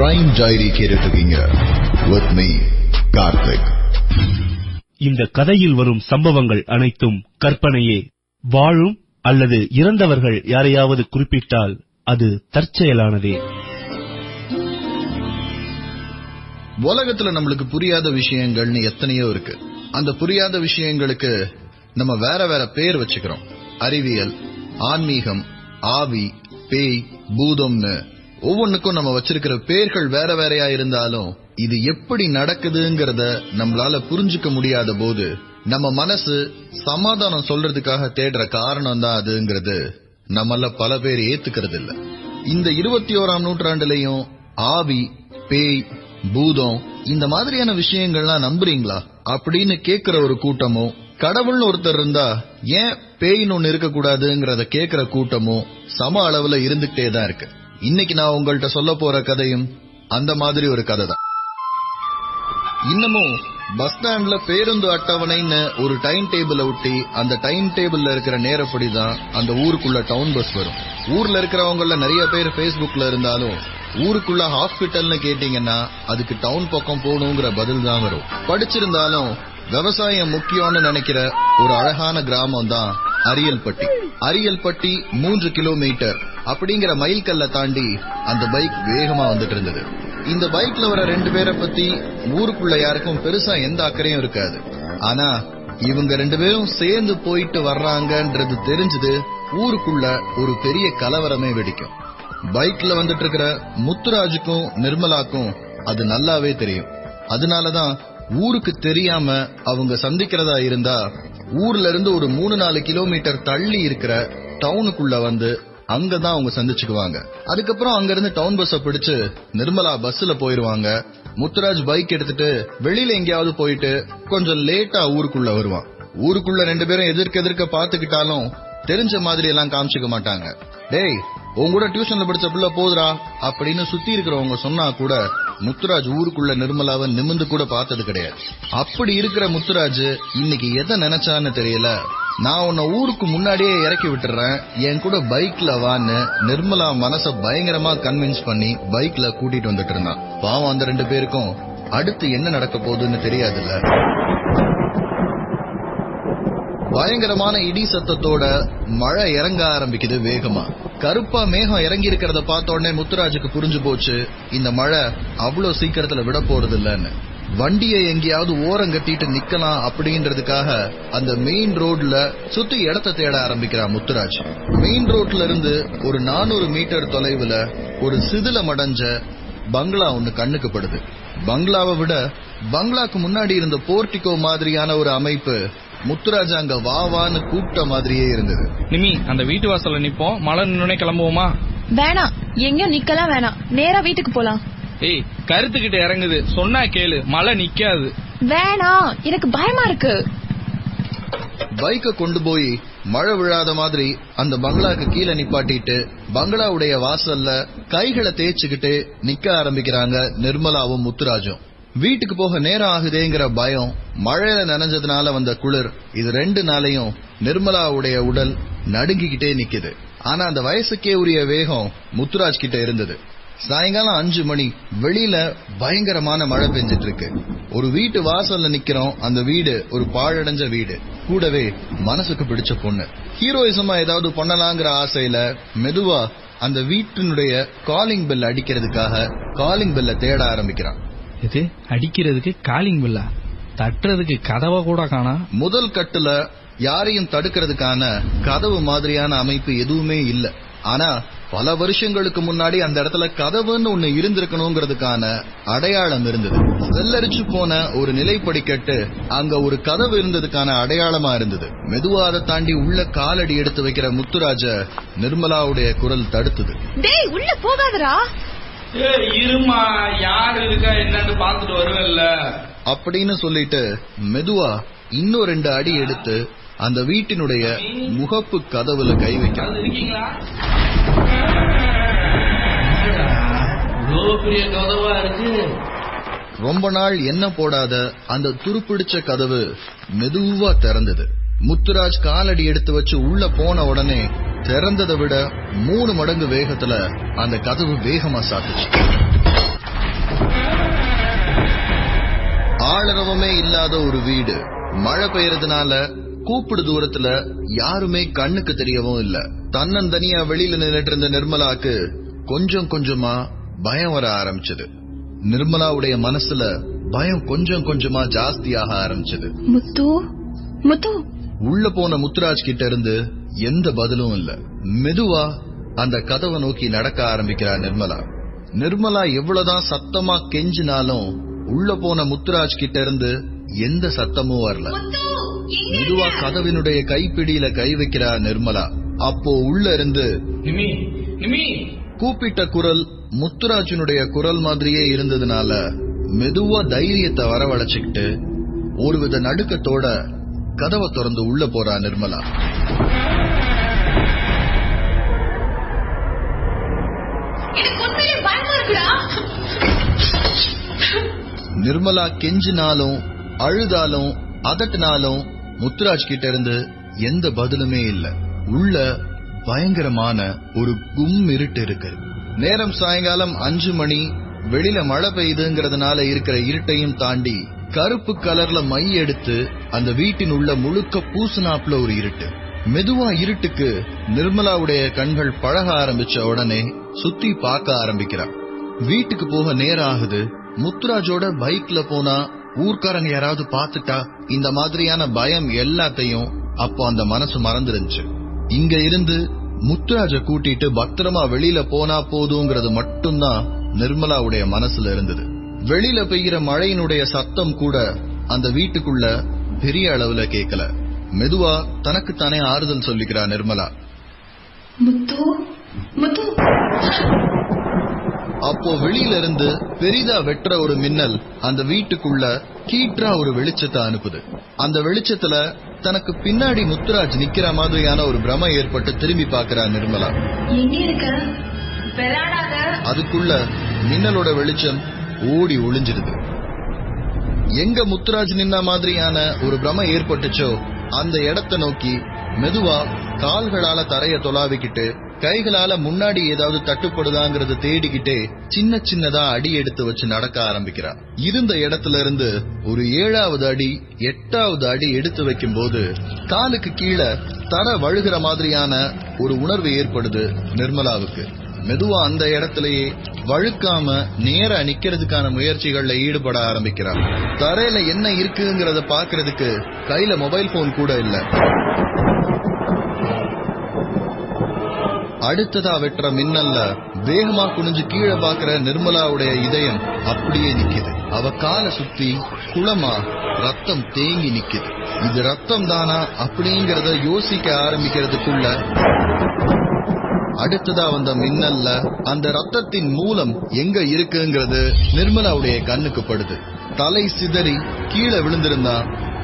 Crime diary கேட்டுருக்கீங்க with me Karthik. இந்த கதையில் வரும் சம்பவங்கள் அனைத்தும் கற்பனையே. வாழும் அல்லது இறந்தவர்கள் யாரையாவது குறிப்பிட்டால் அது தற்செயலானதே. உலகத்துல நம்மளுக்கு புரியாத விஷயங்கள்னு எத்தனையோ இருக்கு. அந்த புரியாத விஷயங்களுக்கு நம்ம வேற வேற பேர் வச்சுக்கிறோம். அறிவியல், ஆன்மீகம், ஆவி, பேய், பூதம்னு ஒவ்வொன்னுக்கும் நம்ம வச்சிருக்கிற பேர்கள் வேற வேறையா இருந்தாலும் இது எப்படி நடக்குதுங்கிறத நம்மளால புரிஞ்சுக்க முடியாத போது நம்ம மனசு சமாதானம் சொல்றதுக்காக தேடுற காரணம் தான் அதுங்கிறது நம்மள பல பேர் ஏத்துக்கிறது இல்ல. இந்த 21ஆம் நூற்றாண்டுலயும் ஆவி, பேய், பூதம் இந்த மாதிரியான விஷயங்கள்லாம் நம்புறீங்களா அப்படின்னு கேக்குற ஒரு கூட்டமும், கடவுள்னு ஒருத்தர் இருந்தா ஏன் பேயின்னு ஒண்ணு இருக்கக்கூடாதுங்கிறத கேக்குற கூட்டமும் சம அளவுல இருந்துகிட்டே தான் இருக்கு. இன்னைக்கு நான் உங்கள்கிட்ட சொல்ல போற கதையும் அந்த மாதிரி ஒரு கதை தான். இன்னமும் பஸ் ஸ்டாண்ட்ல பேருந்து அட்டவணைன்னு ஒரு டைம் டேபிள ஒட்டி அந்த டைம் டேபிள்ல இருக்கிற நேரப்படிதான் அந்த ஊருக்குள்ள டவுன் பஸ் வரும். ஊர்ல இருக்கிறவங்கள நிறைய பேர் பேஸ்புக்ல இருந்தாலும் ஊருக்குள்ள ஹாஸ்பிட்டல்னு கேட்டீங்கன்னா அதுக்கு டவுன் பக்கம் போகணுங்கிற பதில் தான் வரும். படிச்சிருந்தாலும் விவசாயம் முக்கியம்னு நினைக்கிற ஒரு அழகான கிராமம் தான் அரியல்பட்டி. அரியல்பட்டி 3 கிலோமீட்டர் அப்படிங்கிற மைல்கல்ல தாண்டி அந்த பைக் வேகமா வந்துட்டு இருந்தது. இந்த பைக்ல வர 2 பேரை பத்தி ஊருக்குள்ள யாருக்கும் பெருசா எந்த அக்கறையும் இருக்காது. ஆனா இவங்க 2 பேரும் சேர்ந்து போயிட்டு வர்றாங்கன்றது தெரிஞ்சது ஊருக்குள்ள ஒரு பெரிய கலவரமே வெடிக்கும். பைக்ல வந்துட்டு இருக்கிற முத்துராஜுக்கும் நிர்மலாக்கும் அது நல்லாவே தெரியும். அதனாலதான் ஊருக்கு தெரியாம அவங்க சந்திக்கிறதா இருந்தா ஊர்ல இருந்து ஒரு 3-4 கிலோமீட்டர் தள்ளி இருக்கிற டவுனுக்குள்ள வந்து அங்கதான் அவங்க சந்திச்சுக்குவாங்க. அதுக்கப்புறம் அங்க இருந்து டவுன் பஸ்ஸ பிடிச்சு நிர்மலா பஸ்ல போயிருவாங்க. முத்துராஜ் பைக் எடுத்துட்டு வெளியில எங்கேயாவது போயிட்டு கொஞ்சம் லேட்டா ஊருக்குள்ள வருவான். ஊருக்குள்ள 2 பேரும் எதிர்க்க பாத்துக்கிட்டாலும் தெரிஞ்ச மாதிரி எல்லாம் காமிச்சுக்க மாட்டாங்க. டேய், உங்க கூட டியூஷன்ல படிச்ச பிள்ளை போதுரா அப்படின்னு சுத்தி இருக்கிறவங்க சொன்னா கூட முத்துராஜ் ஊருக்குள்ள நிர்மலாவை நிமிந்து கூட பார்த்தது கிடையாது. அப்படி இருக்கிற முத்துராஜ் இன்னைக்கு எதை நினைச்சான்னு தெரியல. நான் உன்னை ஊருக்கு முன்னாடியே இறக்கி விட்டுறேன், என் கூட பைக்ல வான்னு நிர்மலா மனச பயங்கரமா கன்வின்ஸ் பண்ணி பைக்ல கூட்டிட்டு வந்துட்டு இருந்தான். பாவம் அந்த 2 பேருக்கும் அடுத்து என்ன நடக்க போகுதுன்னு தெரியாதுல்ல. பயங்கரமான இடி சத்தத்தோட மழை இறங்க ஆரம்பிக்குது வேகமா. கருப்பா மேகம் இறங்கி இருக்கிறத பார்த்த உடனே முத்துராஜுக்கு புரிஞ்சு போச்சு இந்த மழை அவ்வளவு சீக்கிரத்துல விட போறது இல்லன்னு. வண்டியை எங்கேயாவது ஓரம் கட்டிட்டு நிக்கலாம் அப்படின்றதுக்காக அந்த மெயின் ரோட்ல சுத்தி இடத்த தேட ஆரம்பிக்கிறான் முத்துராஜ். மெயின் ரோட்ல இருந்து ஒரு 400 மீட்டர் தொலைவுல ஒரு சிதிலம் அடைஞ்ச பங்களா ஒண்ணு கண்ணுக்கு படுது. பங்களாவை விட பங்களாக்கு முன்னாடி இருந்த போர்டிகோ மாதிரியான ஒரு அமைப்பு முத்துராஜ் அங்க வாவான்னு கூப்பிட்ட மாதிரியே இருந்தது. நிமி, அந்த வீட்டு வாசல்ல நிப்போம், மழை நின்னே கிளம்புவோமா? வேணாம், எங்கேயும் நிக்கலாம் வேணாம், நேரா வீட்டுக்கு போலாம். ஏய், கருத்துக்கிட்ட இறங்குது, சொன்னா கேளு, மழை நிக்காது. வேணாம், எனக்கு பயமா இருக்கு. பைக்க கொண்டு போய் மழை விழாத மாதிரி அந்த பங்களாக்கு கீழே நிப்பாட்டிட்டு பங்களாவுடைய வாசல்ல கைகளை தேய்ச்சுக்கிட்டு நிக்க ஆரம்பிக்கிறாங்க நிர்மலாவும் முத்துராஜும். வீட்டுக்கு போக நேரம் ஆகுதேங்கிற பயம், மழையில நனைஞ்சதுனால வந்த குளிர், இது 2 நாளையும் நிர்மலாவுடைய உடல் நடுங்கிக்கிட்டே நிக்குது. ஆனா அந்த வயசுக்கே உரிய வேகம் முத்துராஜ் கிட்ட இருந்தது. சாயங்காலம் 5 மணி, வெளியில பயங்கரமான மழை பெஞ்சிட்டு இருக்கு. ஒரு வீட்டு வாசல்ல நிக்கிறோம். அந்த வீடு ஒரு பாழடைஞ்ச வீடு, கூடவே மனசுக்கு பிடிச்ச பொண்ணு. ஹீரோயிசமா ஏதாவது பண்ணலாங்கிற ஆசையில மெதுவா அந்த வீட்டினுடைய காலிங் பெல் அடிக்கிறதுக்காக காலிங் பெல்ல தேட ஆரம்பிக்கிறான். இது அடிக்கிறதுக்கு காலிங் பெல்லா? தட்டுறதுக்கு கதவை கூட காணா. முதல் கட்டுல யாரையும் தடுக்கிறதுக்கான கதவு மாதிரியான அமைப்பு எதுவுமே இல்ல. ஆனா பல வருஷங்களுக்கு முன்னாடி அந்த இடத்துல கதவுன்னு ஒண்ணு இருந்திருக்கணுங்கிறதுக்கான அடையாளம் இருந்தது. செல்லரிச்சு போன ஒரு நிலைப்படிக்கட்டு அங்க ஒரு கதவு இருந்ததுக்கான அடையாளமா இருந்தது. மெதுவா அதை தாண்டி உள்ள காலடி எடுத்து வைக்கிற முத்துராஜ நிர்மலாவுடைய குரல் தடுத்தது. டேய், உள்ள போகாதடா. இருமா, யாரு இருக்கா என்னன்னு பாத்துட்டு வருவல்ல அப்படின்னு சொல்லிட்டு மெதுவா இன்னும் 2 அடி எடுத்து அந்த வீட்டினுடைய முகப்பு கதவுல கை வைக்கிறான். ரொம்ப நாள் என்ன போடாத அந்த துருப்பிடிச்ச கதவு மெதுவா திறந்தது. முத்துராஜ் காலடி எடுத்து வச்சு உள்ள போன உடனே திறந்ததை விட 3 மடங்கு வேகத்துல அந்த கதவு வேகமா சாத்துச்சு. ஆளரவமே இல்லாத ஒரு வீடு, மழை பெய்யறதுனால கூப்பிடு தூரத்துல யாருமே கண்ணுக்கு தெரியவும் இல்ல. தன்னந்தனியா வெளியில நின்னுட்டு இருந்த நிர்மலாக்கு கொஞ்சம் கொஞ்சமா பயம் வர ஆரம்பிச்சது. நிர்மலாவுடைய மனசுல பயம் கொஞ்சம் கொஞ்சமா ஜாஸ்தியாக ஆரம்பிச்சது. முத்து முத்து. உள்ள போன முத்துராஜ் கிட்ட இருந்து எந்த பதிலும் இல்ல. மெதுவா அந்த கதவை நோக்கி நடக்க ஆரம்பிக்கிறா நிர்மலா. நிர்மலா எவ்வளவுதான் சத்தமா கெஞ்சினாலும் உள்ள போன முத்துராஜ் கிட்ட இருந்து எந்த சத்தமும் வரல. மெதுவா கதவினுடைய கைப்பிடியில கை வைக்கிறா நிர்மலா. அப்போ உள்ள இருந்து கூப்பிட்ட குரல் முத்துராஜனுடைய குரல் மாதிரியே இருந்ததுனால மெதுவா தைரியத்தை வரவழைச்சுக்கிட்டு ஒருவித நடுக்கத்தோட கதவை திறந்து உள்ள போறா நிர்மலா. நிர்மலா கெஞ்சினாலும் அழுதாலும் அதட்டினாலும் முத்துராஜ் கிட்ட இருந்து எந்த பதிலுமே இல்ல. உள்ள பயங்கரமான ஒரு கும் இருட்டு இருக்கு. நேரம் சாயங்காலம் 5 மணி. வெளியில மழை பெய்யுதுங்கிறதுனால இருக்கிற இருட்டையும் தாண்டி கருப்பு கலர்ல மை எடுத்து அந்த வீட்டின் உள்ள முழுக்க பூசுனாப்புல ஒரு இருட்டு. மெதுவா இருட்டுக்கு நிர்மலாவுடைய கண்கள் பழக ஆரம்பிச்ச உடனே சுத்தி பார்க்க ஆரம்பிக்கிறா. வீட்டுக்கு போக நேரம் ஆகுது. முத்துராஜோட பைக்ல போனா ஊர்க்காரங்க யாராவது பாத்துட்டா இந்த மாதிரியான பயம் எல்லாத்தையும் அப்போ அந்த மனசு மறந்துருந்துச்சு. இங்க இருந்து முத்துராஜ கூட்டிட்டு பத்திரமா வெளியில போனா போதுங்கிறது மட்டும்தான் நிர்மலாவுடைய மனசுல இருந்தது. வெளியில பெய்கிற மழையினுடைய சத்தம் கூட அந்த வீட்டுக்குள்ள பெரிய அளவுல கேட்கல. மெதுவா தனக்குத்தானே ஆறுதல் சொல்லிக்கிறா நிர்மலா. முத்து முத்து. அப்போ வெளியில இருந்து பெரிதா வெட்டுற ஒரு மின்னல் அந்த வீட்டுக்குள்ள கீற்றா ஒரு வெளிச்சத்தை அனுப்புது. அந்த வெளிச்சத்துல தனக்கு பின்னாடி முத்துராஜ் நிக்கிற மாதிரியான ஒரு பிரமை ஏற்பட்டு திரும்பி பாக்குறா நிர்மலா. அதுக்குள்ள மின்னலோட வெளிச்சம் ஓடி ஒளிஞ்சிருது. எங்க முத்துராஜ் நின்ன மாதிரியான ஒரு பிரமை ஏற்பட்டுச்சோ அந்த இடத்தை நோக்கி மெதுவா கால்களால தரைய தொலாவிக்கிட்டு கைகளால முன்னாடி ஏதாவது தட்டுப்படுதாங்கிறத தேடிக்கிட்டே சின்ன சின்னதா அடி எடுத்து வச்சு நடக்க ஆரம்பிக்கிறா. இருந்த இடத்துல இருந்து ஒரு 7வது அடி 8வது அடி எடுத்து வைக்கும் போது காலுக்கு கீழே தர வழுகிற மாதிரியான ஒரு உணர்வு ஏற்படுது நிர்மலாவுக்கு. மெதுவா அந்த இடத்திலேயே வழுக்காம நேரா நிக்கிறதுக்கான முயற்சிகள்ல ஈடுபட ஆரம்பிக்கிறார். தரையில என்ன இருக்குங்கிறத பாக்குறதுக்கு கையில மொபைல் போன் கூட இல்ல. அடுத்ததா வெட்டுற மின்னல்ல வேகமா குனிஞ்சு கீழே பாக்குற நிர்மலாவுடைய இதயம் அப்படியே நிக்குது. அவ காலை சுத்தி குளமா ரத்தம் தேங்கி நிக்குது. இது ரத்தம் தானா அப்படிங்கறத யோசிக்க ஆரம்பிக்கிறதுக்குள்ள அடுத்ததா வந்த மின்னல்ல அந்த ரத்தத்தின் மூலம் எங்க இருக்குங்கிறது நிர்மலாவுடைய கண்ணுக்கு படுது. தலை சிதறி கீழே விழுந்திருந்தா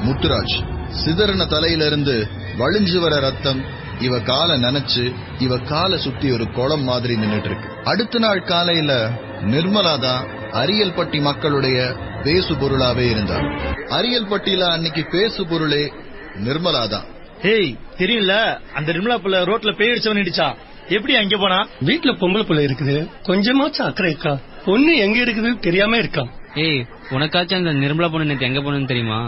முத்துராஜ். சிதறின தலையில இருந்து வழிஞ்சு வர ரத்தம் இவ காலை நனைச்சு இவ காலை சுத்தி ஒரு குளம் மாதிரி நின்னுட்டு இருக்கு. அடுத்த நாள் காலையில நிர்மலா தான் அரியல்பட்டி மக்களுடைய பேசு பொருளாவே இருந்தார். அரியல்பட்டியில அன்னைக்கு பேசு பொருளே நிர்மலா தான். ஹேய், தெரியல அந்த நிர்மலா புள்ள ரோட்ல பேய் அடிச்சவனிடுச்சா? எப்படி அங்க போனா? வீட்டுல பொம்பளை புள்ள இருக்குது, கொஞ்சமாச்சும் அக்கறை இருக்கா? பொண்ணு எங்க இருக்குது தெரியாம இருக்கா? ஏய், உனக்காச்சும் அந்த நிர்மலா பொண்ணு நேற்று எங்க போனன்னு தெரியுமா?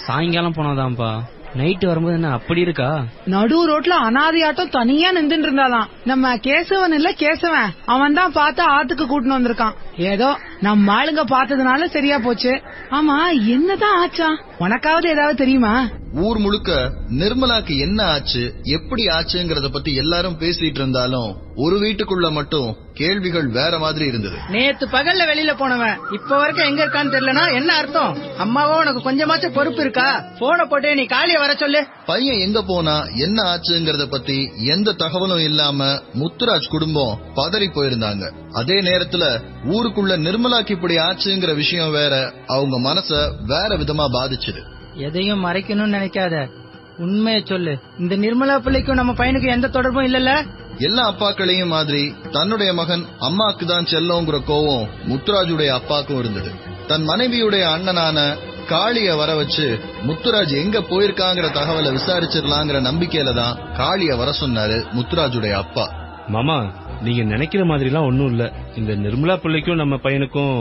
சாயங்காலம் போனதாம்பா. நைட்டு வரும்போது என்ன அப்படி இருக்கா? நடு ரோட்ல அனாதையாட்டம் தனியா நின்றுட்டு இருந்தாதான். நம்ம கேசவன் இல்ல கேசவன், அவன் தான் பார்த்து ஆத்துக்கு கூட்டின்னு வந்திருக்கான். ஏதோ நம்ம ஆளுங்க பார்த்ததுனால சரியா போச்சு. ஆமா, என்னதான் ஆச்சா? உனக்காவது ஏதாவது தெரியுமா? ஊர் முழுக்க நிர்மலாக்கு என்ன ஆச்சு எப்படி ஆச்சுங்கறத பத்தி எல்லாரும் பேசிட்டு இருந்தாலும் ஒரு வீட்டுக்குள்ள மட்டும் கேள்விகள் வேற மாதிரி இருந்தது. நேத்து பகல்ல வெளியில போனவன் இப்ப வரைக்கும் எங்க இருக்கான்னு தெரியலனா என்ன அர்த்தம்? அம்மாவோ உனக்கு கொஞ்சமாச்சும் பொறுப்பு இருக்கா? போன போட்டே நீ காலிய வர சொல்லு. பையன் எங்க போனா என்ன ஆச்சுங்கறத பத்தி எந்த தகவலும் இல்லாம முத்துராஜ் குடும்பம் பதறி போயிருந்தாங்க. அதே நேரத்துல ஊருக்குள்ள நிர்மலாக்கு இப்படி ஆச்சுங்கிற விஷயம் வேற அவங்க மனச வேற விதமா பாதிச்சுது. எதையும் மறைக்கணும்னு நினைக்காத, உண்மையை சொல்லு. இந்த நிர்மலா பிள்ளைக்கும் நம்ம பையனுக்கு எந்த தொடர்பும் இல்லல்ல? எல்லா அப்பாக்களையும் மாதிரி தன்னுடைய மகன் அம்மாக்கு தான் செல்லோங்கிற கோவம் முத்துராஜுடைய அப்பாக்கும் இருந்தது. தன் மனைவியுடைய அண்ணனான காளிய வர வச்சு முத்துராஜ் எங்க போயிருக்காங்கிற தகவலை விசாரிச்சிடலாங்கிற நம்பிக்கையில தான் காளிய வர சொன்னாரு முத்துராஜுடைய அப்பா. மாமா, நீங்க நினைக்கிற மாதிரி எல்லாம் ஒண்ணும் இல்ல. இந்த நிர்மலா பிள்ளைக்கும் நம்ம பையனுக்கும்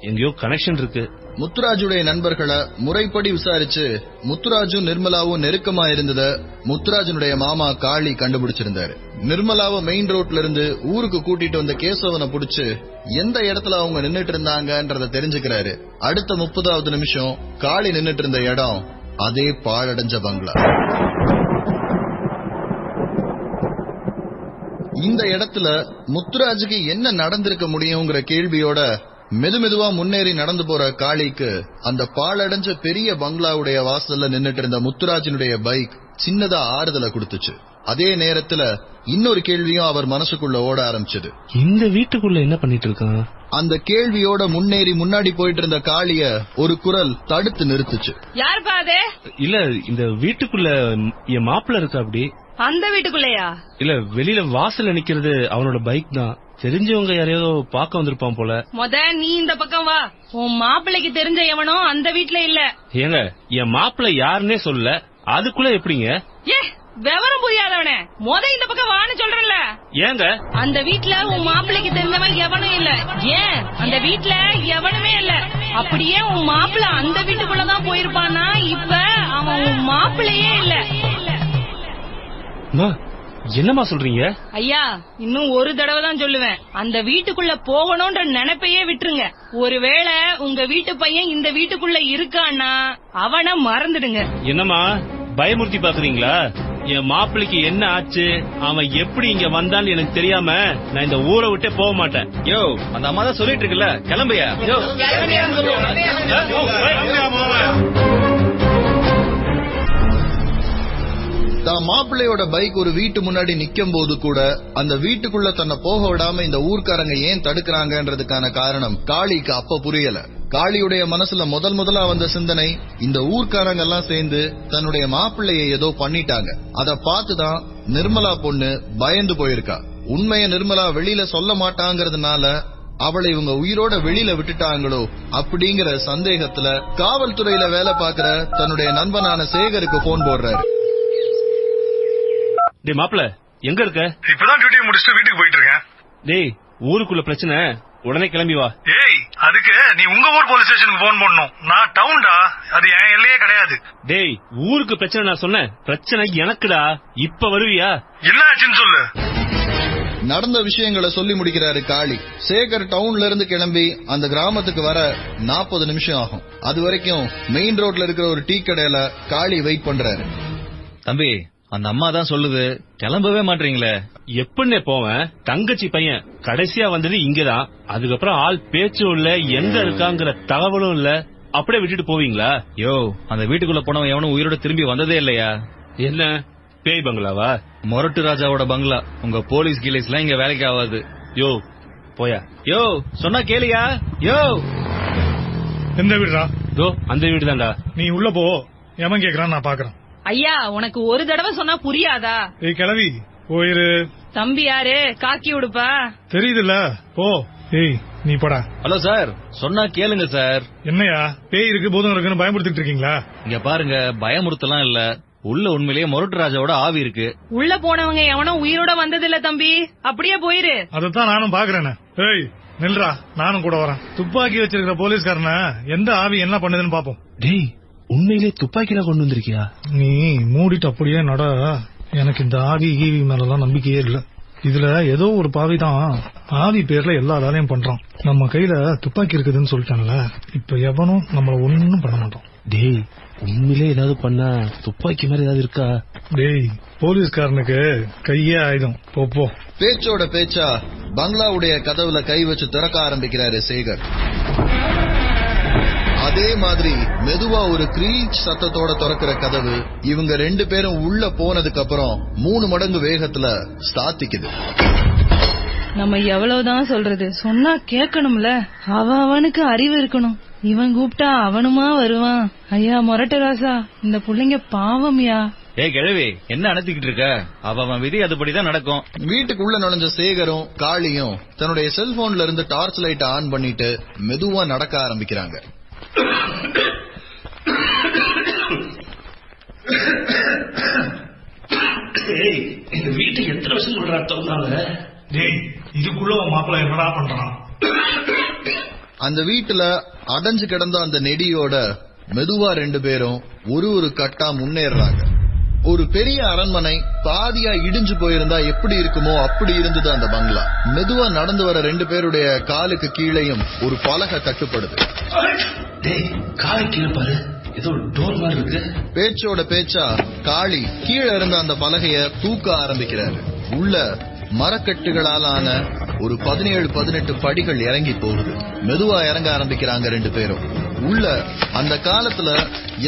எங்கேயோ கனெக்ஷன் இருக்கு. முத்துராஜுடைய நண்பர்களை முறைப்படி விசாரிச்சு முத்துராஜும் நிர்மலாவும் நெருக்கமா இருந்தத முத்துராஜனுடைய மாமா காளி கண்டுபிடிச்சிருந்தாரு. நிர்மலாவை மெயின் ரோட்ல இருந்து ஊருக்கு கூட்டிட்டு வந்த கேசவனை புடிச்சு எந்த இடத்துல அவங்க நின்னுட்டு இருந்தாங்கன்றத தெரிஞ்சுக்கிறாரு. அடுத்த 30வது நிமிஷம் காளி நின்னுட்டு இருந்த இடம் அதே பாழடைஞ்ச பங்களா. இந்த இடத்துல முத்துராஜுக்கு என்ன நடந்திருக்க முடியுங்கிற கேள்வியோட மெதுமெதுவா முன்னேறி நடந்து போற காளிக்கு அந்த பாழடைஞ்ச பெரிய பங்களாவுடைய வாசல்ல நின்னுட்டு இருந்த முத்துராஜனுடைய பைக் சின்னதா ஆறுதலை கொடுத்துச்சு. அதே நேரத்துல இன்னொரு கேள்வியும் அவர் மனசுக்குள்ள ஓட ஆரம்பிச்சது. இந்த வீட்டுக்குள்ள என்ன பண்ணிட்டு இருக்கான்? அந்த கேள்வியோட முன்னேறி முன்னாடி போயிட்டு இருந்த காளிய ஒரு குரல் தடுத்து நிறுத்துச்சு. யார் பாதே? இல்ல, இந்த வீட்டுக்குள்ள என் மாப்பிள்ள இருக்கா. அப்படி அந்த வீட்டுக்குள்ளயா? இல்ல, வெளியில வாசல்ல நிக்கிறது அவனோட பைக் தான். தெரிஞ்சவங்க யாரையோ பாக்க வந்திருப்பான் போல. நீ இந்த பக்கம் வா. உன் மாப்பிள்ளைக்கு தெரிஞ்ச எவனோ அந்த வீட்டுல இல்ல. ஏங்க, என் மாப்பிள்ள யாருன்னே சொல்ல, அதுக்குள்ள எப்படிங்க? விவரம் புரியாதவனே, இந்த பக்கம் வான்னு சொல்றல. ஏங்க, அந்த வீட்டுல உன் மாப்பிள்ளைக்கு தெரிஞ்சவன் எவனும் இல்ல. ஏன் அந்த வீட்டுல எவனுமே இல்ல. அப்படியே உன் மாப்பிள்ள அந்த வீட்டுக்குள்ளதான் போயிருப்பானா? இப்ப அவன் உன் மாப்பிள்ளையே இல்ல. என்னமா சொல்றீங்க? ஐயா, இன்னும் ஒரு தடவை தான் சொல்லுவேன். அந்த வீட்டுக்குள்ள போகணும்ன்ற நினைப்பையே விட்டுருங்க. ஒருவேளை உங்க வீட்டு பையன் இந்த வீட்டுக்குள்ள இருக்கான்னா அவனை மறந்துடுங்க. என்னமா பயமுறுத்தி பாக்குறீங்களா? என் மாப்பிளைக்கு என்ன ஆச்சு, அவன் எப்படி இங்க வந்தான்னு எனக்கு தெரியாம நான் இந்த ஊரை விட்டே போக மாட்டேன். யோ, அந்த அம்மா தான் சொல்லிட்டு இருக்குல்ல, கிளம்பையா? தான் மாப்பிள்ளையோட பைக் ஒரு வீட்டு முன்னாடி நிக்கும் போது கூட அந்த வீட்டுக்குள்ள தன்னை போக விடாம இந்த ஊர்க்காரங்க ஏன் தடுக்கிறாங்கன்றதுக்கான காரணம் காளிக்கு அப்ப புரியல. காளியுடைய மனசுல முதலா வந்த சிந்தனை, இந்த ஊர்க்காரங்க எல்லாம் சேர்ந்து தன்னுடைய மாப்பிள்ளைய ஏதோ பண்ணிட்டாங்க. அத பார்த்துதான் நிர்மலா பொண்ணு பயந்து போயிருக்கா. உண்மைய நிர்மலா வெளியில சொல்ல மாட்டாங்கிறதுனால அவளை இவங்க உயிரோட வெளியில விட்டுட்டாங்களோ அப்படிங்கிற சந்தேகத்துல காவல்துறையில வேலை பாக்குற தன்னுடைய நண்பனான சேகருக்கு போன் போடுறாரு. டேய் மாப்பிள்ள, எங்க இருக்க? இப்பதான் டியூட்டி முடிச்சுட்டு வீட்டுக்கு போயிட்டு இருக்கேன். டேய், ஊருக்குள்ள பிரச்சனை, உடனே கிளம்பி வா. ஏய், அதுக்கு நீ உங்க ஊர் போலீஸ் ஸ்டேஷனுக்கு போன் பண்ணணும். நான் டவுன்டா, அது என் எல்லையே கிடையாது. டேய், ஊருக்கு பிரச்சனை நான் சொன்னேன், பிரச்சனை எனக்குடா. இப்ப வருவியா? என்ன ஆச்சுன்னு சொல்லு. நடந்த விஷயங்களை சொல்லி முடிக்கிறாரு காளி. சேகர் டவுன்ல இருந்து கிளம்பி அந்த கிராமத்துக்கு வர 40 நிமிஷம் ஆகும். அது வரைக்கும் மெயின் ரோட்ல இருக்கிற ஒரு டீ கடையில காளி வெயிட் பண்றாரு. தம்பி, அந்த அம்மா தான் சொல்லுது, கிளம்பவே மாட்டீங்களே. எப்படின்னே போவேன்? தங்கச்சி பையன் கடைசியா வந்தது இங்கதான். அதுக்கப்புறம் ஆள் பேச்சும் இல்ல, எங்க இருக்காங்கிற தகவலும் இல்ல. அப்படியே விட்டுட்டு போவீங்களா? யோ, அந்த வீட்டுக்குள்ள போனவன் எவனும் உயிரோட திரும்பி வந்ததே இல்லையா? என்ன பேய் பங்களாவா? மொரட்டு ராஜாவோட பங்களா. உங்க போலீஸ் கீலேஸ் எல்லாம் இங்க வேலைக்கு ஆகாது. யோ போயா. யோ, சொன்னா கேளியா? யோ, எந்த வீடுடா? தோ அந்த வீடு தான்டா. நீ உள்ள போ, எவன் கேக்குறான்னு நான் பாக்குறேன். ஐயா, உனக்கு ஒரு தடவை சொன்னா புரியாதா? ஏய் கிளவி, போயிரு. தம்பி யாரு? காக்கி உடுப்பா தெரியுதுல்ல, போ. ஏய் நீ போடா. ஹலோ சார், சொன்னா கேளுங்க சார். என்னையா பேய் இருக்கு பூதம் இருக்குன்னு பயமுறுத்திட்டு இருக்கீங்களா? இங்க பாருங்க, பயமுறுத்தலாம் இல்ல. உள்ள உண்மையிலேயே மொரட்டு ராஜாவோட ஆவி இருக்கு. உள்ள போனவங்க எவனோ உயிரோட வந்தது இல்ல தம்பி. அப்படியே போயிரு. அதத்தான் நானும் பாக்குறேன். ஏய் நில்றா, நானும் கூட வரேன். துப்பாக்கி வச்சிருக்கிற போலீஸ்காரன எந்த ஆவி என்ன பண்ணுதுன்னு பாப்போம். டேய், உண்மையிலே துப்பாக்கில கொண்டு வந்திருக்கியா? நீ மூடிட்டு அப்படியே நட. எனக்கு இந்த ஆவி ஈவி மேலாம் நம்பிக்கையே இல்ல. இதுல ஏதோ ஒரு பாவி தான் ஆவி பேர்ல எல்லா வேலையும் பண்றான். நம்ம கையில துப்பாக்கி இருக்குதுன்னு சொல்லிட்டான்ல, இப்ப எவனும் நம்மள ஒன்னும் பண்ண மாட்டோம். டேய், உண்மையிலே ஏதாவது பண்ணா துப்பாக்கி மாதிரி ஏதாவது இருக்கா? டேய், போலீஸ்காரனுக்கு கையே ஆயுதம். போ. பேச்சோட பேச்சா பங்களாவுடைய கதவுல கை வச்சு திறக்க ஆரம்பிக்கிறாரு சேகர். அதே மாதிரி மெதுவா ஒரு கிரீச் சத்தத்தோட திறக்கிற கதவு இவங்க 2 பேரும் உள்ள போனதுக்கு அப்புறம் 3 மடங்கு வேகத்துல சாத்திக்குது. நம்ம எவ்வளவுதான் சொல்றது, சொன்னா கேட்கணும்ல. அவனுக்கு அறிவு இருக்கணும். இவன் கூப்பிட்டா அவனுமா வருவான். ஐயா மொரட்டு ராசா, இந்த புள்ளைங்க பாவம்யா. ஏய் கிழவி, என்ன அனுத்திக்கிட்டு இருக்க? அவன் விதி அதுபடிதான் நடக்கும். வீட்டுக்குள்ள நுழைஞ்ச சேகரும் காளியும் தன்னுடைய செல்போன்ல இருந்து டார்ச் லைட் ஆன் பண்ணிட்டு மெதுவா நடக்க ஆரம்பிக்கிறாங்க. இந்த வீட்டை எத்தனை வருஷம் திறந்தாங்க? டேய், இதுக்குள்ள மாப்பிள்ள என்னடா பண்றான்? அந்த வீட்டுல அடைஞ்சு கிடந்த அந்த நெடியோட மெதுவா 2 பேரும் ஒரு கட்டா முன்னேறாங்க. ஒரு பெரிய அரண்மனை பாதியா இடிஞ்சு போயிருந்தா எப்படி இருக்குமோ அப்படி இருந்தது அந்த பங்களா. மெதுவா நடந்து வர 2 பேருடைய காலுக்கு கீழையும் ஒரு பலகை தட்டுப்படுது. பேச்சோட பேச்சா காளி கீழே இருந்த அந்த பலகைய தூக்க ஆரம்பிக்கிறாரு. உள்ள மரக்கட்டுகளாலான ஒரு 17-18 படிகள் இறங்கி போகுது. மெதுவா இறங்க ஆரம்பிக்கிறாங்க 2 பேரும். உள்ள அந்த காலத்துல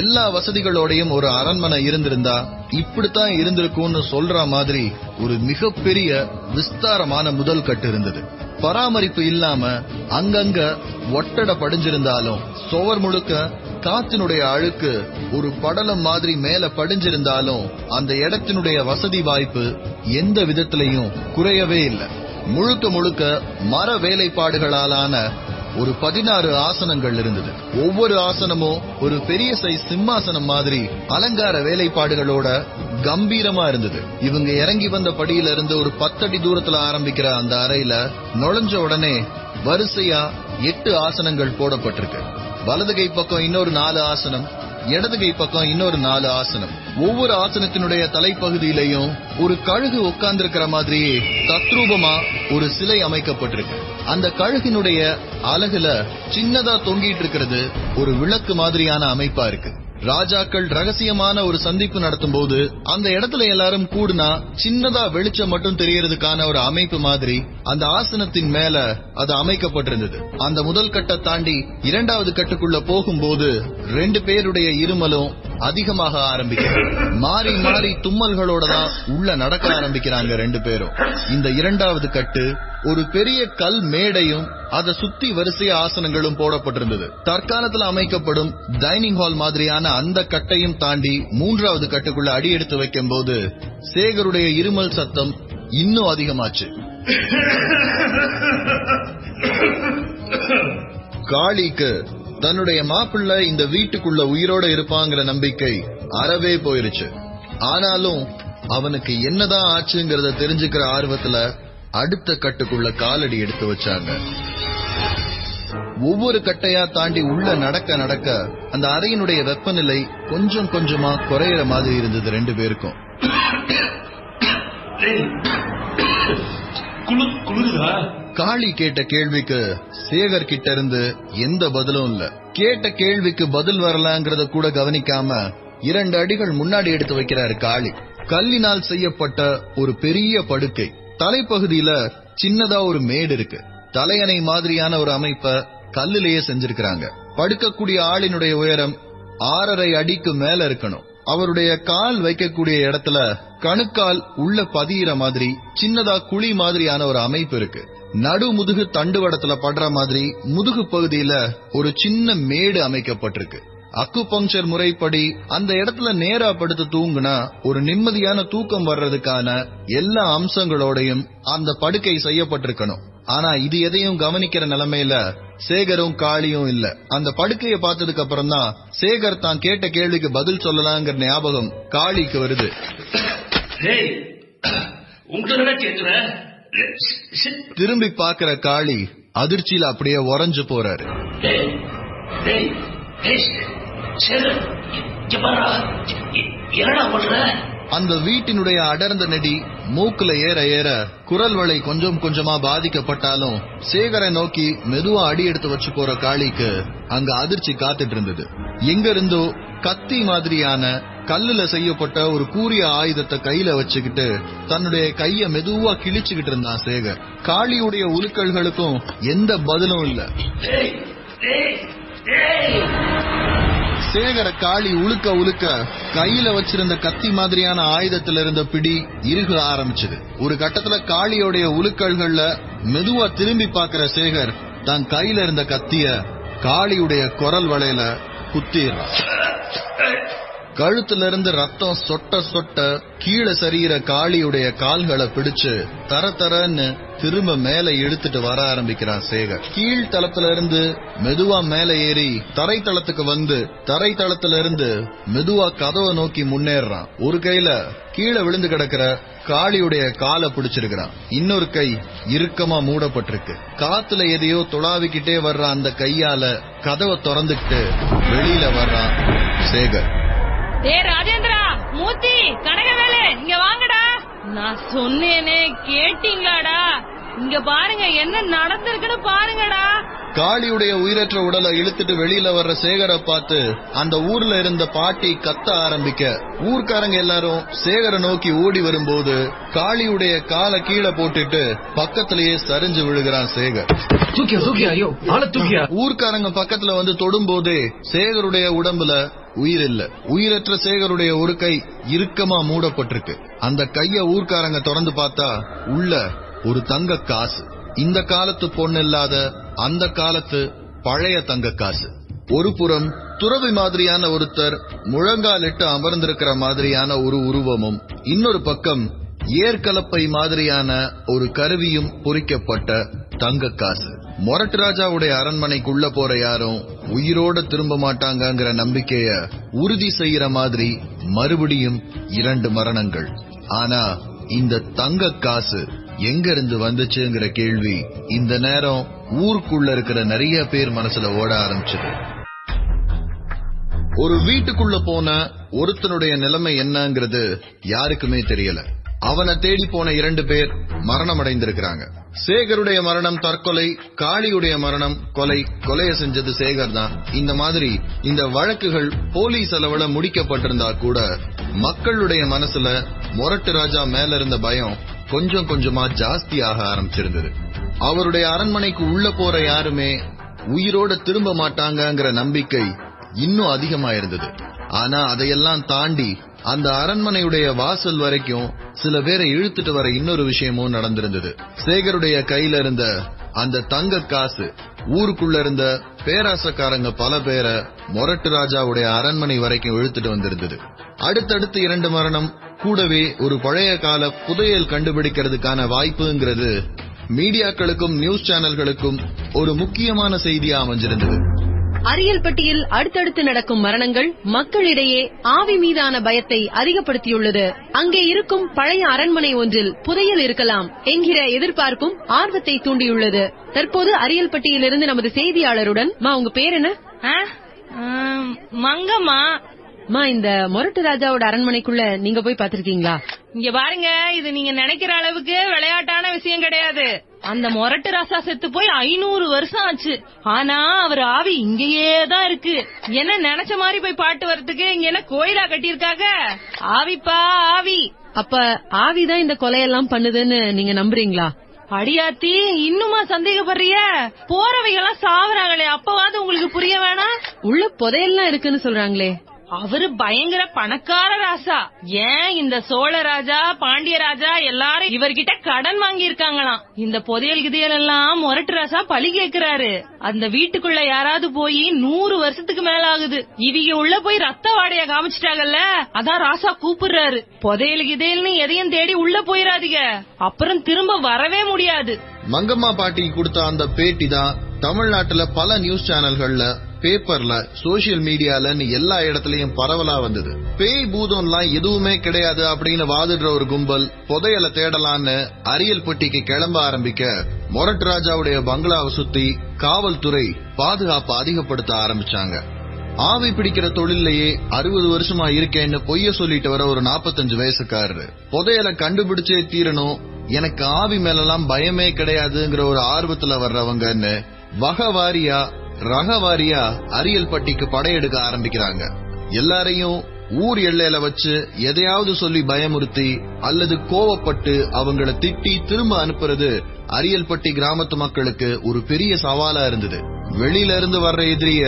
எல்லா வசதிகளோடையும் ஒரு அரண்மனை இருந்திருந்தா இப்படித்தான் இருந்திருக்கும்னு சொல்ற மாதிரி ஒரு மிகப்பெரிய விஸ்தாரமான முதல் கட்டு இருந்தது. பராமரிப்பு இல்லாம அங்கங்க ஒட்டட படிஞ்சிருந்தாலும் சுவர் முழுக்க காத்தினுடைய அழுக்கு ஒரு படலம் மாதிரி மேல படிஞ்சிருந்தாலும் அந்த இடத்தினுடைய வசதி வாய்ப்பு எந்த விதத்திலையும் குறையவே இல்லை. முழுக்க முழுக்க மர வேலைப்பாடுகளாலான ஒரு 16 ஆசனங்கள் இருந்தது. ஒவ்வொரு ஆசனமும் ஒரு பெரிய சைஸ் சிம்மாசனம் மாதிரி அலங்கார வேலைப்பாடுகளோட கம்பீரமா இருந்தது. இவங்க இறங்கி வந்த படியில இருந்து ஒரு 10 அடி தூரத்துல ஆரம்பிக்கிற அந்த அறையில நுழைஞ்ச உடனே வரிசையா 8 ஆசனங்கள் போடப்பட்டிருக்கு. வலது கை பக்கம் இன்னொரு 4 ஆசனம், இடது கை பக்கம் இன்னொரு 4 ஆசனம். ஒவ்வொரு ஆசனத்தினுடைய தலைப்பகுதியிலையும் ஒரு கழுகு உட்கார்ந்திருக்கிற மாதிரியே தத்ரூபமா ஒரு சிலை அமைக்கப்பட்டிருக்கு. அந்த கழுகினுடைய அலகுல சின்னதா தொங்கிட்டு இருக்கிறது ஒரு விளக்கு மாதிரியான அமைப்பா இருக்கு. ராஜாக்கள் ரகசியமான ஒரு சந்திப்பு நடத்தும் போது அந்த இடத்துல எல்லாரும் கூடுனா சின்னதா வெளிச்சம் மட்டும் தெரியறதுக்கான ஒரு அமைப்பு மாதிரி அந்த ஆசனத்தின் மேல அது அமைக்கப்பட்டிருந்தது. அந்த முதல் கட்டை தாண்டி 2வது கட்டுக்குள்ள போகும்போது 2 பேருடைய இருமலும் அதிகமாக ஆரம்பிக்கிறது. மாறி மாறி தும்மல்களோட தான் உள்ள நடக்க ஆரம்பிக்கிறாங்க 2 பேரும். இந்த 2வது கட்டு ஒரு பெரிய கல் மேடையும் அதை சுத்தி வரிசை ஆசனங்களும் போடப்பட்டிருந்தது. தற்காலத்தில் அமைக்கப்படும் டைனிங் ஹால் மாதிரியான அந்த கட்டையும் தாண்டி 3வது கட்டுக்குள்ள அடி எடுத்து வைக்கும் போது சேகருடைய இருமல் சத்தம் இன்னும் அதிகமாச்சு. காளிக்கு தன்னுடைய மாப்பிள்ளை இந்த வீட்டுக்குள்ள உயிரோட இருப்பாங்கிற நம்பிக்கை அறவே போயிருச்சு. ஆனாலும் அவனுக்கு என்னதான் ஆச்சுங்கிறத தெரிஞ்சுக்கிற ஆர்வத்துல அடுத்த கட்டுக்குள்ள காலடி எடுத்து வச்சாங்க. ஒவ்வொரு கட்டையா தாண்டி உள்ள நடக்க நடக்க அந்த அறையினுடைய வெப்பநிலை கொஞ்சம் கொஞ்சமா குறையிற மாதிரி இருந்தது 2 பேருக்கும். காளி கேட்ட கேள்விக்கு சேகர் கிட்ட இருந்து எந்த பதிலும் இல்ல. கேட்ட கேள்விக்கு பதில் வரலாங்கிறத கூட கவனிக்காம 2 அடிகள் முன்னாடி எடுத்து வைக்கிறாரு காளி. கல்லினால் செய்யப்பட்ட ஒரு பெரிய படுக்கை, தலைப்பகுதியில சின்னதா ஒரு மேடு இருக்கு. தலையணை மாதிரியான ஒரு அமைப்ப கல்லிலேயே செஞ்சிருக்கிறாங்க. படுக்கக்கூடிய ஆளினுடைய உயரம் 6.5 அடிக்கு மேல இருக்கணும். அவருடைய கால் வைக்கக்கூடிய இடத்துல கணுக்கால் உள்ள பதியிற மாதிரி சின்னதா குழி மாதிரியான ஒரு அமைப்பு இருக்கு. நடு முதுகு தண்டுவடத்துல படுற மாதிரி முதுகு பகுதியில ஒரு சின்ன மேடு அமைக்கப்பட்டிருக்கு. அக்குபங்சர் முறைப்படி அந்த இடத்துல நேரா படுத்து தூங்குனா ஒரு நிம்மதியான தூக்கம் வர்றதுக்கான எல்லா அம்சங்களோடையும் அந்த படுக்கை செய்யப்பட்டிருக்கணும். ஆனா இது எதையும் கவனிக்கிற நிலைமையில சேகரும் காளியும் இல்ல. அந்த படுக்கையை பார்த்ததுக்கு அப்புறம் தான் சேகர் தான் கேட்ட கேள்விக்கு பதில் சொல்லலாங்கிற ஞாபகம் காளிக்கு வருது. திரும்பி பாக்குற காளி அதிர்ச்சியில அப்படியே உறைஞ்சு போறாரு. அந்த வீட்டினுடைய அடர்ந்த நெடி மூக்குல ஏற ஏற குரல் வளை கொஞ்சம் கொஞ்சமா பாதிக்கப்பட்டாலும் சேகரை நோக்கி மெதுவா அடி எடுத்து வச்சு போற காளிக்கு அங்க அதிர்ச்சி காத்துட்டு இருந்தது. எங்க இருந்தோ கத்தி மாதிரியான கல்லுல செய்யப்பட்ட ஒரு கூரிய ஆயுதத்தை கையில வச்சுக்கிட்டு தன்னுடைய கைய மெதுவா கிழிச்சுக்கிட்டு இருந்தான் சேகர். காளியுடைய உலுக்கல்களுக்கும் எந்த பதிலும் இல்ல. சேகர காளி உழுக்க உழுக்க கையில வச்சிருந்த கத்தி மாதிரியான ஆயுதத்துல இருந்த பிடி இறுக ஆரம்பிச்சது. ஒரு கட்டத்துல காளியோடைய உலுக்கல்கள்ல மெதுவா திரும்பி பாக்குற சேகர் தான் கையில இருந்த கத்திய காளியுடைய குரல் வளையில குத்திடுறான். கழுத்துல இருந்து ரத்தம் சொட்ட சொட்ட கீழே சரிகிற காளியுடைய கால்களை பிடிச்சு தர தரன்னு திரும்ப மேல இழுத்துட்டு வர ஆரம்பிக்கிறான் சேகர். கீழ் தளத்துல இருந்து மெதுவா மேல ஏறி தரைத்தளத்துக்கு வந்து தரைத்தளத்துல இருந்து மெதுவா கதவை நோக்கி முன்னேறான். ஒரு கையில கீழே விழுந்து கிடக்கிற காளியுடைய காலை பிடிச்சிருக்கிறான், இன்னொரு கை இறுக்கமா மூடப்பட்டிருக்கு. காத்துல எதையோ துளாவிக்கிட்டே வர்ற அந்த கையால கதவை திறந்துட்டு வெளியில வர்றான் சேகர். ராஜேந்திரா, மூர்த்தி, கனகவேலு, இங்க வாங்கடா. நான் சொன்னேனே, கேட்டீங்களாடா? இங்க பாருங்க, என்ன நடந்திருக்குன்னு பாருங்கடா. காளியுடைய உயிரற்ற உடலை இழுத்துட்டு வெளியில வர்ற சேகரை பார்த்து அந்த ஊர்ல இருந்த பாட்டி கத்த ஆரம்பிக்க ஊர்க்காரங்க எல்லாரும் சேகரை நோக்கி ஓடி வரும்போது காளியுடைய காலை கீழே போட்டுட்டு பக்கத்திலேயே சரிஞ்சு விழுகிறான் சேகர். ஊர்க்காரங்க பக்கத்துல வந்து தொடும் போதே சேகருடைய உடம்புல உயிர் இல்ல. உயிரற்ற சேகருடைய ஒரு கை இறுக்கமா மூடப்பட்டிருக்கு. அந்த கைய ஊர்க்காரங்க திறந்து பார்த்தா உள்ள ஒரு தங்க காசு. இந்த காலத்து பொண்ணு இல்லாத அந்த காலத்து பழைய தங்க காசு. ஒரு புறம் துறவி மாதிரியான ஒருத்தர் முழங்காலிட்டு அமர்ந்திருக்கிற மாதிரியான ஒரு உருவமும், இன்னொரு பக்கம் ஏற்கலப்பை மாதிரியான ஒரு கருவியும் பொறிக்கப்பட்ட தங்க காசு. மொரட்டு ராஜாவுடைய அரண்மனைக்குள்ள போற யாரும் உயிரோட திரும்ப மாட்டாங்கிற நம்பிக்கைய உறுதி செய்யற மாதிரி மறுபடியும் 2 மரணங்கள். ஆனா இந்த தங்க காசு எங்க இருந்து வந்துச்சுங்கிற கேள்வி இந்த நேரம் ஊருக்குள்ள இருக்கிற நிறைய பேர் மனசுல ஓட ஆரம்பிச்சது. ஒரு வீட்டுக்குள்ள போன ஒருத்தனுடைய நிலைமை என்னங்கிறது யாருக்குமே தெரியல. அவனை தேடி போன 2 பேர் மரணம் அடைந்திருக்கிறாங்க. சேகருடைய மரணம் தற்கொலை, காளியுடைய மரணம் கொலை. கொலையை செஞ்சது சேகர் தான். இந்த மாதிரி இந்த வழக்குகள் போலீஸ் அளவுல முடிக்கப்பட்டிருந்தா கூட மக்களுடைய மனசுல மொரட்டு ராஜா மேல இருந்த பயம் கொஞ்சம் கொஞ்சமா ஜாஸ்தி ஆக ஆரம்பிச்சிருந்தது. அவருடைய அரண்மனைக்கு உள்ள போற யாருமே உயிரோட திரும்ப மாட்டாங்கிற நம்பிக்கை இன்னும் அதிகமா இருந்தது. ஆனா அதையெல்லாம் தாண்டி அந்த அரண்மனையுடைய வாசல் வரைக்கும் சில பேரை இழுத்துட்டு வர இன்னொரு விஷயமும் நடந்திருந்தது. சேகருடைய கையில இருந்த அந்த தங்க காசு ஊருக்குள்ள இருந்த பேராசக்காரங்க பல பேரை மொரட்டு ராஜாவுடைய அரண்மனை வரைக்கும் இழுத்துட்டு வந்திருந்தது. அடுத்தடுத்து 2 மரணம், கூடவே ஒரு பழைய கால புதையல் கண்டுபிடிக்கிறதுக்கான வாய்ப்புங்கிறது மீடியாக்களுக்கும் நியூஸ் சேனல்களுக்கும் ஒரு முக்கியமான செய்தியா அமைஞ்சிருந்தது. அரியல்பட்டியில் அடுத்தடுத்து நடக்கும் மரணங்கள் மக்களிடையே ஆவி மீதான பயத்தை அதிகப்படுத்தியுள்ளது. அங்கே இருக்கும் பழைய அரண்மனை ஒன்றில் புதையல் இருக்கலாம் என்கிற எதிர்பார்ப்பும் ஆர்வத்தை தூண்டியுள்ளது. தற்போது அரியல்பட்டியிலிருந்து நமது செய்தியாளருடன், உங்க பேர் என்ன? மங்கம்மா. இந்த மொரட்டு ராஜாவோட அரண்மனைக்குள்ள நீங்க போய் பாத்திருக்கீங்களா? இங்க பாருங்க, இது நீங்க நினைக்கிற அளவுக்கு விளையாட்டான விஷயம் கிடையாது. அந்த மொரட்டு ராசா செத்து போய் 500 வருஷம் ஆச்சு. ஆனா அவர் ஆவி இங்கேயே தான் இருக்கு. என்ன நினைச்ச மாதிரி போய் பாட்டு வர்றதுக்கு இங்க என்ன கோயிலா கட்டியிருக்காங்க? ஆவிப்பா ஆவி. அப்ப ஆவிதான் இந்த கொலையெல்லாம் பண்ணுதுன்னு நீங்க நம்புறீங்களா? அடியாத்தி, இன்னுமா சந்தேகப்படுறிய? போறவைகள்லாம் சாவறாங்களே, அப்பவாது உங்களுக்கு புரிய வேணாம்? உள்ள புதையல்லாம் இருக்குன்னு சொல்றாங்களே. அவரு பயங்கர பணக்கார ராசா. ஏன் இந்த சோழ ராஜா, பாண்டிய ராஜா எல்லாரும் இவர்கிட்ட கடன் வாங்கி இருக்காங்களாம். இந்த புதையல் கிதையல் எல்லாம் மொரட்டு ராசா பழி கேக்குறாரு. அந்த வீட்டுக்குள்ள யாராவது போய் 100 வருஷத்துக்கு மேல ஆகுது. இவங்க உள்ள போய் ரத்த வாடைய காமிச்சிட்டாங்கல்ல, அதான் ராசா கூப்பிடுறாரு. புதையல் கிதையல்னு எதையும் தேடி உள்ள போயிடாதீங்க, அப்புறம் திரும்ப வரவே முடியாது. மங்கம்மா பாட்டி கொடுத்த அந்த பேட்டி தான் தமிழ்நாட்டுல பல நியூஸ் சேனல்கள்ல, பேப்பர்ல, சோசியல் மீடியால எல்லா இடத்துலயும் பரவலா வந்தது. பேய் பூதம்லாம் எதுவுமே கிடையாது அப்படின்னு வாதிடுற ஒரு கும்பல் புதையலை தேடலான்னு அரியல்பட்டிக்கு கிளம்ப ஆரம்பிக்க மொரட்டு ராஜாவுடைய பங்களாவை சுத்தி காவல்துறை பாதுகாப்பு அதிகப்படுத்த ஆரம்பிச்சாங்க. ஆவி பிடிக்கிற தொழிலையே 60 வருஷமா இருக்கேன்னு பொய்ய சொல்லிட்டு வர ஒரு 45 வயசுக்காரரு புதையலை கண்டுபிடிச்சே தீரணும், எனக்கு ஆவி மேலாம் பயமே கிடையாதுங்கிற ஒரு ஆர்வத்துல வர்றவங்கன்னு வகவாரியா ரகவாரியா அரியல்பட்டிக்கு படையெடுக்க ஆரம்பிக்கிறாங்க. எல்லாரையும் ஊர் எல்லையில வச்சு எதையாவது சொல்லி பயமுறுத்தி அல்லது கோவப்பட்டு அவங்கள திட்டி திரும்ப அனுப்புறது அரியல்பட்டி கிராமத்து மக்களுக்கு ஒரு பெரிய சவாலா இருந்தது. வெளியில இருந்து வர்ற எதிரிய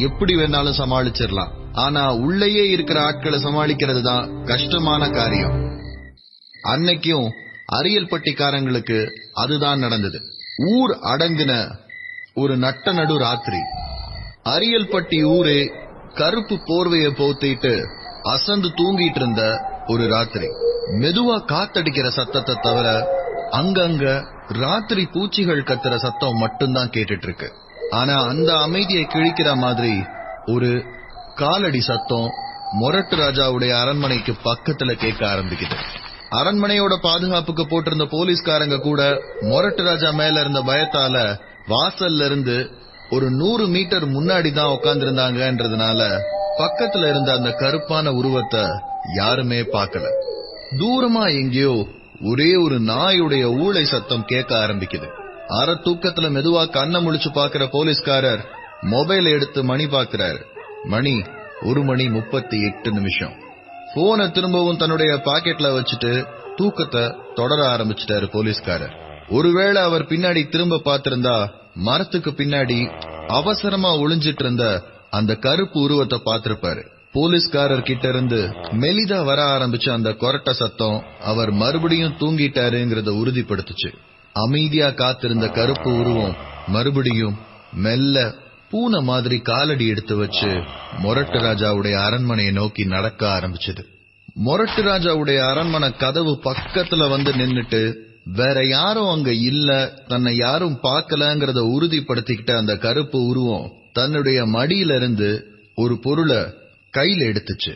எப்படி வேணாலும் சமாளிச்சிடலாம், ஆனா உள்ளேயே இருக்கிற ஆட்களை சமாளிக்கிறது தான் கஷ்டமான காரியம். அன்னைக்கும் அரியல்பட்டிக்காரங்களுக்கு அதுதான் நடந்தது. ஊர் அடங்குன ஒரு நட்ட நடு ராத்திரி அரியல்பட்டி ஊரே கருப்பு போர்வையை போத்திட்டு அசந்து தூங்கிட்டு இருந்த ஒரு ராத்திரி. மெதுவா காத்தடிக்கிற சத்தத்தை தவிர அங்கங்க ராத்திரி பூச்சிகள் கத்துற சத்தம் மட்டும்தான் கேட்டுட்டு இருக்கு. ஆனா அந்த அமைதியை கிழிக்கிற மாதிரி ஒரு காலடி சத்தம் மொரட்டு ராஜாவுடைய அரண்மனைக்கு பக்கத்துல கேட்க ஆரம்பிக்குது. அரண்மனையோட பாதுகாப்புக்கு போட்டிருந்த போலீஸ்காரங்க கூட மொரட்டு ராஜா மேல இருந்த பயத்தால வாசல்ல இருந்து ஒரு 100 மீட்டர் முன்னாடி தான் உட்கார்ந்திருந்தாங்கன்றதுனால பக்கத்துல இருந்த அந்த கருப்பான உருவத்தை யாருமே பார்க்கல. தூரமா எங்கேயோ ஒரே ஒரு நாயுடைய ஊளை சத்தம் கேட்க ஆரம்பிக்குது. அரை தூக்கத்துல மெதுவா கண்ணை முழிச்சு பாக்குற போலீஸ்காரர் மொபைல் எடுத்து மணி பாக்குறாரு. மணி 1:38. போனை திரும்பவும் தன்னுடைய பாக்கெட்ல வச்சுட்டு தூக்கத்தை தொடர ஆரம்பிச்சிட்டாரு போலீஸ்காரர். ஒருவேளை அவர் பின்னாடி திரும்ப பார்த்திருந்தா மரத்துக்கு பின்னாடி அவசரமா ஒளிஞ்சிட்டு இருந்த அந்த கருப்பு உருவத்தை பார்த்திருப்பாரு. போலீஸ்காரர் கிட்ட இருந்து மெலிதா வர ஆரம்பிச்ச அந்த கொரட்ட சத்தம் அவர் மறுபடியும் தூங்கிட்டாருங்கிறத உறுதிப்படுத்துச்சு. அமைதியா காத்திருந்த கருப்பு உருவம் மறுபடியும் மெல்ல பூனை மாதிரி காலடி எடுத்து வச்சு மொரட்டு ராஜாவுடைய அரண்மனையை நோக்கி நடக்க ஆரம்பிச்சது. மொரட்டு ராஜாவுடைய அரண்மனை கதவு பக்கத்துல வந்து நின்னுட்டு வேற யாரும் அங்க இல்ல, தன்னை யாரும் பார்க்கலங்கிறத உறுதிப்படுத்திக்கிட்ட அந்த கருப்பு உருவம் தன்னுடைய மடியில இருந்து ஒரு பொருளை கையில எடுத்துச்சு.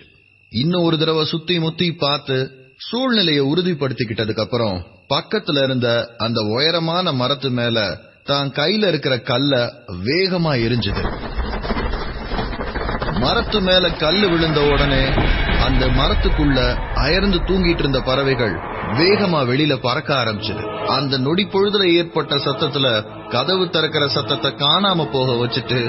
இன்னும் ஒரு தடவை சுத்தி முத்தி பார்த்து சூழ்நிலையை உறுதிப்படுத்திக்கிட்டதுக்கு அப்புறம் பக்கத்துல இருந்த அந்த உயரமான மரத்து மேல தான் கையில இருக்கிற கல்ல வேகமா எரிஞ்சுது. மரத்து மேல கல்லு விழுந்த உடனே அந்த மரத்துக்குள்ள அயர்ந்து தூங்கிட்டு இருந்த பறவைகள் வேகமா வெளியில பறக்க ஆரம்பிச்சது. அந்த நொடி பொழுதுல ஏற்பட்ட சத்தத்துல கதவு திறக்கிற சத்தத்தை காணாம போக வச்சுட்டு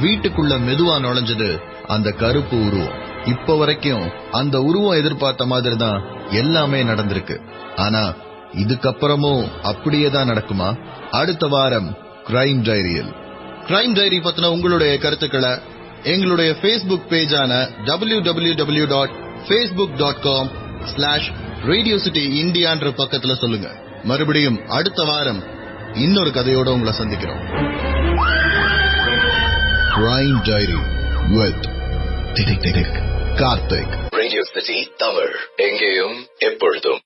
வீட்டுக்குள்ள மெதுவா நுழைஞ்சது அந்த கருப்பு உருவம். இப்ப வரைக்கும் அந்த உருவம் எதிர்பார்த்த மாதிரி தான் எல்லாமே நடந்திருக்கு. ஆனா இதுக்கப்புறமும் அப்படியேதான் நடக்குமா? அடுத்த வாரம் கிரைம் டைரியில். கிரைம் டைரி பத்தின உங்களுடைய கருத்துக்களை எங்களுடைய Facebook பேஜான www.facebook.com/Radio City India பக்கத்துல சொல்லுங்க. மறுபடியும் அடுத்த வாரம் இன்னொரு கதையோட உங்களை சந்திக்கிறோம். Crime diary with Karthik. Radio city Tamil, எங்கேயும் எப்பொழுதும்.